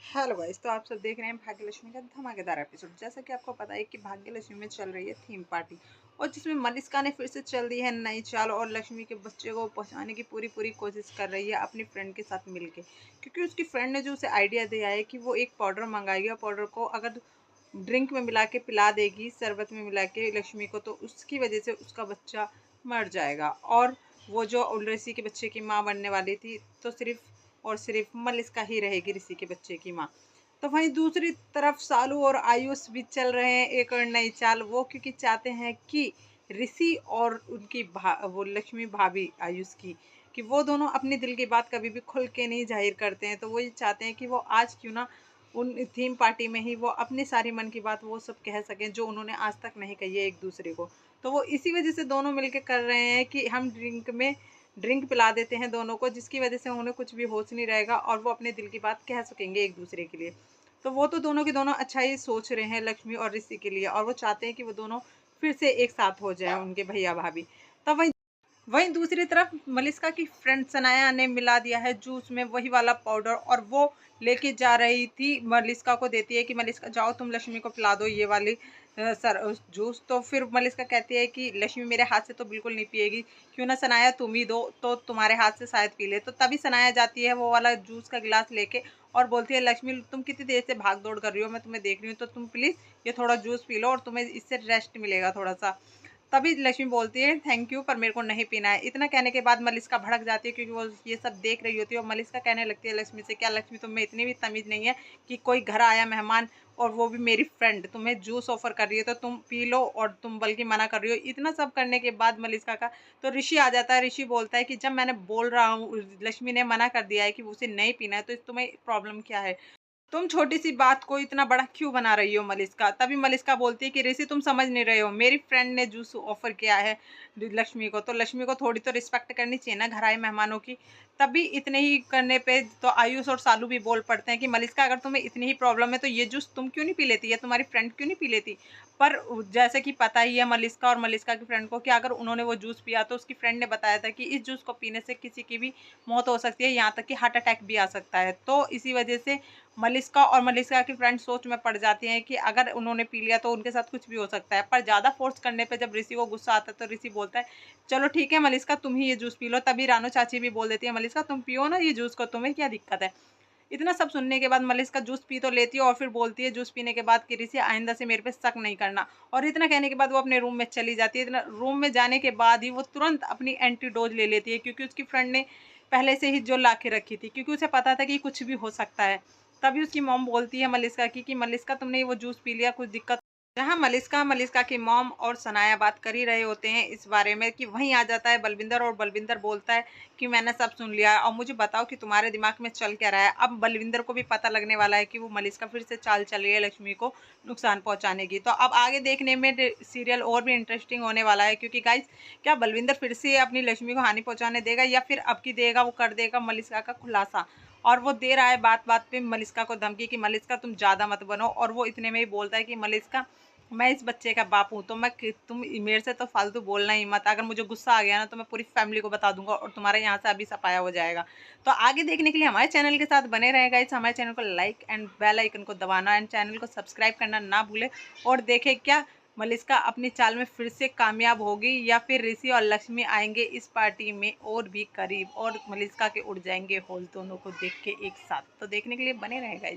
Hello guys, तो आप सब देख रहे हैं भाग्यलक्ष्मी का धमाकेदार एपिसोड। जैसा कि आपको पता है कि भाग्यलक्ष्मी में चल रही है थीम पार्टी, और जिसमें मलिस्का ने फिर से चल दी है नई चाल और लक्ष्मी के बच्चे को पहुंचाने की पूरी पूरी कोशिश कर रही है अपनी फ्रेंड के साथ मिलके। क्योंकि उसकी फ्रेंड ने जो उसे आइडिया दिया है कि वो एक पाउडर मंगाएगी और पाउडर को अगर ड्रिंक में मिला के पिला देगी, शरबत में मिला के लक्ष्मी को, तो उसकी वजह से उसका बच्चा मर जाएगा। और वो जो ऋषि के बच्चे की माँ बनने वाली थी, तो सिर्फ और सिर्फ मलिस्का ही रहेगी ऋषि के बच्चे की माँ। तो वहीं दूसरी तरफ सालू और आयुष भी चल रहे हैं एक और नई चाल, वो क्योंकि चाहते हैं कि ऋषि और उनकी वो लक्ष्मी भाभी आयुष की, कि वो दोनों अपने दिल की बात कभी भी खुल के नहीं जाहिर करते हैं। तो वो ये चाहते हैं कि वो आज क्यों ना उन थीम पार्टी में ही वो अपनी सारी मन की बात वो सब कह सकें जो उन्होंने आज तक नहीं कही है एक दूसरे को। तो वो इसी वजह से दोनों मिलके कर रहे हैं कि हम ड्रिंक पिला देते हैं दोनों को, जिसकी वजह से उन्हें कुछ भी होश नहीं रहेगा और वो अपने दिल की बात कह सकेंगे एक दूसरे के लिए। तो वो तो दोनों के दोनों अच्छा ही सोच रहे हैं लक्ष्मी और ऋषि के लिए, और वो चाहते हैं कि वो दोनों फिर से एक साथ हो जाए उनके भैया भाभी। तब वहीं दूसरी तरफ मलिस्का की फ्रेंड सनाया ने मिला दिया है जूस में वही वाला पाउडर, और वो लेके जा रही थी, मलिस्का को देती है कि मलिस्का जाओ तुम लक्ष्मी को पिला दो ये वाली जूस। तो फिर मलिस्का कहती है कि लक्ष्मी मेरे हाथ से तो बिल्कुल नहीं पिएगी, क्यों ना सनाया तुम ही दो, तो तुम्हारे हाथ से शायद पी ले। तो तभी सनाया जाती है वो वाला जूस का गिलास लेके और बोलती है लक्ष्मी तुम कितनी देर से भाग दौड़ कर रही हो, मैं तुम्हें देख रही हूँ, तो तुम प्लीज़ ये थोड़ा जूस पी लो और तुम्हें इससे रेस्ट मिलेगा थोड़ा सा। तभी लक्ष्मी बोलती है थैंक यू, पर मेरे को नहीं पीना है। इतना कहने के बाद मलिस्का भड़क जाती है, क्योंकि वो ये सब देख रही होती है, और मलिस्का कहने लगती है लक्ष्मी से, क्या लक्ष्मी तुम्हें इतनी भी तमीज़ नहीं है कि कोई घर आया मेहमान और वो भी मेरी फ्रेंड तुम्हें जूस ऑफर कर रही है तो तुम पी लो, और तुम बल्कि मना कर रही हो। इतना सब करने के बाद मलिस्का का तो ऋषि आ जाता है। ऋषि बोलता है कि जब मैंने बोल रहा हूँ, लक्ष्मी ने मना कर दिया है कि उसे नहीं पीना है, तो तुम्हें प्रॉब्लम क्या है? तुम छोटी-सी बात को इतना बड़ा क्यों बना रही हो मलिस्का? तभी मलिस्का बोलती है कि ऋषि तुम समझ नहीं रहे हो, मेरी फ्रेंड ने जूस ऑफ़र किया है लक्ष्मी को, तो लक्ष्मी को थोड़ी तो रिस्पेक्ट करनी चाहिए ना घर आए मेहमानों की। तभी इतने ही करने पे तो आयुष और सालू भी बोल पड़ते हैं कि मलिस्का अगर तुम्हें इतनी ही प्रॉब्लम है तो ये जूस तुम क्यों नहीं पी लेती, या तुम्हारी फ्रेंड क्यों नहीं पी लेती? पर जैसे कि पता ही है मलिस्का और मलिस्का की फ्रेंड को कि अगर उन्होंने वो जूस पिया तो उसकी फ्रेंड ने बताया था कि इस जूस को पीने से किसी की भी मौत हो सकती है, यहाँ तक कि हार्ट अटैक भी आ सकता है। तो इसी वजह से मलिस्का और मलिस्का की फ्रेंड सोच में पड़ जाती हैं कि अगर उन्होंने पी लिया तो उनके साथ कुछ भी हो सकता है। पर ज़्यादा फ़ोर्स करने पे जब ऋषि को गुस्सा आता है तो ऋषि बोलता है, "चलो ठीक है मलिस्का तुम ही ये जूस पी लो।" तभी रानू चाची भी बोल देती है, "मलिस्का तुम पियो ना ये जूस को, तुम्हें क्या दिक्कत है?" इतना सब सुनने के बाद मलिस्का जूस पी तो लेती है और फिर बोलती है जूस पीने के बाद कि ऋषि आइंदा से मेरे पे शक नहीं करना। और इतना कहने के बाद वो अपने रूम में चली जाती है। इतना रूम में जाने के बाद ही वो तुरंत अपनी एंटीडोज ले लेती है, क्योंकि उसकी फ्रेंड ने पहले से ही जो ला के रखी थी, क्योंकि उसे पता था कि कुछ भी हो सकता है। तभी उसकी मॉम बोलती है मलिस्का की कि मलिस्का तुमने वो जूस पी लिया, कुछ दिक्कत? जहाँ मलिस्का की मॉम और सनाया बात कर ही रहे होते हैं इस बारे में, कि वहीं आ जाता है बलविंदर, और बलविंदर बोलता है कि मैंने सब सुन लिया है और मुझे बताओ कि तुम्हारे दिमाग में चल क्या रहा है। अब बलविंदर को भी पता लगने वाला है कि वो मलिस्का फिर से चाल चल रही है लक्ष्मी को नुकसान पहुंचाने की। तो अब आगे देखने में सीरियल और भी इंटरेस्टिंग होने वाला है, क्योंकि गाइस क्या बलविंदर फिर से अपनी लक्ष्मी को हानि पहुंचाने देगा, या फिर अब की देगा वो कर देगा मलिस्का का खुलासा। और वो दे रहा है बात बात पे मलिस्का को धमकी कि मलिस्का तुम ज़्यादा मत बनो, और वो इतने में ही बोलता है कि मलिस्का मैं इस बच्चे का बाप हूँ, तो तुम मेरे से तो फालतू बोलना ही मत। अगर मुझे गुस्सा आ गया ना तो मैं पूरी फैमिली को बता दूंगा और तुम्हारे यहाँ से अभी सफाया हो जाएगा। तो आगे देखने के लिए हमारे चैनल के साथ बने रहेगा। इस हमारे चैनल को लाइक एंड बेल आइकन को दबाना एंड चैनल को सब्सक्राइब करना ना भूले, और देखे क्या मलिस्का अपनी चाल में फिर से कामयाब होगी, या फिर ऋषि और लक्ष्मी आएंगे इस पार्टी में और भी करीब, और मलिस्का के उड़ जाएंगे होल दोनों को देख के एक साथ। तो देखने के लिए बने रहेगा।